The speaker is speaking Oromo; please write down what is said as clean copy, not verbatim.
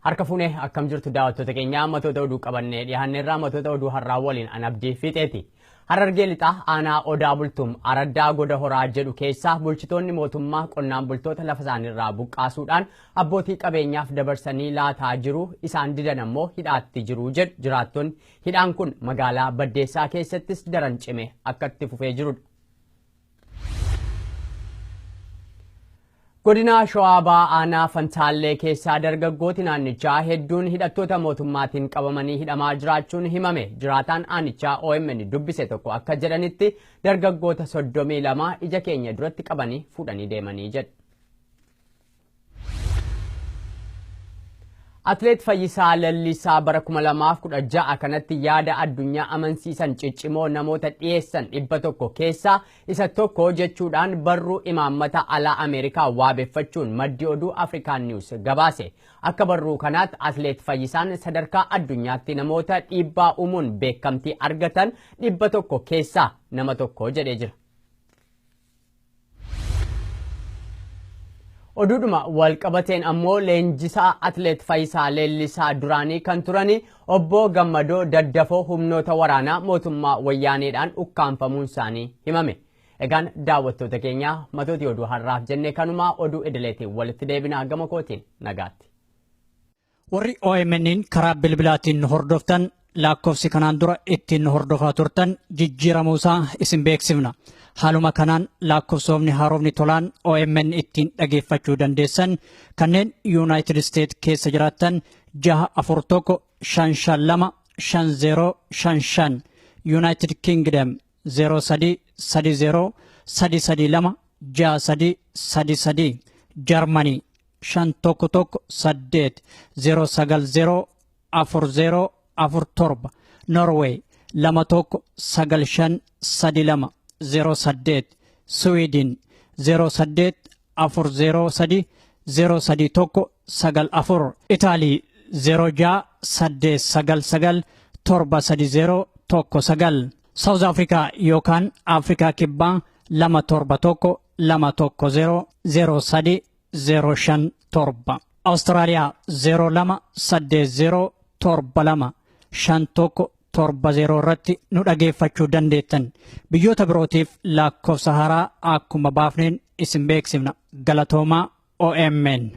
Harka fuunee akkam jirtu daawwattoota keenya matoota oduu qabannee dhiyaanneerraa matoota oduu har'aa waliin an abdii fiixeeti. Harargee lixaa aanaa odaa bultum araddaa goda horaa jedhu keessaa bulchitoonni mootummaa qonnaan bultoota lafa isaaniirraa buqqaasuudhaan abbootii qabeenyaaf dabarsanii laataa jiru isaan didan ammoo hidhaatti jiru jedhu jiraattonni. Hidhaan kun magaalaa Baddeessaa keessattis daran cime akka itti fufee jirudha. Godina Shawaa aanaa Fantaallee keessaa dargaggooti naannichaa hedduun hidhattoota mootummaatiin qabamanii hidhamaa jiraachuun himame. Jiraataan aanichaa OMN dubbise tokko akka jedhanitti dargaggoota 32 ija keenya duratti qabanii fuudhanii deemanii jedhu. Atleet Fayyisaa Lallisaa bara 2016 kanatti yaada addunyaa amansiisan ciccimoo namoota dhiyeessan 100 keessaa isa tokko jechuudhaan barruu imaammata alaa Ameerikaa waabeffachuun maddi oduu Afrikaan News gabaase. Akka barruu kanaatti Atleet Fayyisaan sadarkaa addunyaatti namoota dhiibbaa uumuun beekamtii argatan 100 keessaa nama tokko jedhee jira. Oduudhuma walqabateen ammoo leenjisaa Atleet Fayyisaa Leellisaa duraanii kan turani obbo Gammadoo Daddafoo humnoota waraanaa mootummaa wayyaaneedhaan ukkaanfamuun isaanii himame. Egaan daawwattoota keenya matoota oduu har'aaf jennee kanumaa oduu idileetiin walitti deebinaa gama kootiin nagaatti. Warri OMN'n karaa bilbilaatiin hordoftan lakkoofsi kanaan dura ittiin hordofaa turtan jijjiiramuusaa isin beeksifna. Haaluma kanaan lakkoofsofni haaromni tolaan OMN ittiin dhageeffachuu dandeessan kanneen United States keessa jiraattan 641 552 5055 United Kingdom 0330 332 6333 Germany 511 090 4047 Norway 219532 08 Sweden 08 403 031 94 Italy 06 899 730 19 South Africa yookaan Afrikaa kibbaa 271 210 03 057 Australia 02 80 72 51 70 irratti nu dhageeffachuu dandeettan. Biyyoota birootiif lakkoofsa haaraa akkuma baafneen isin beeksifna. Galatoomaa OMN.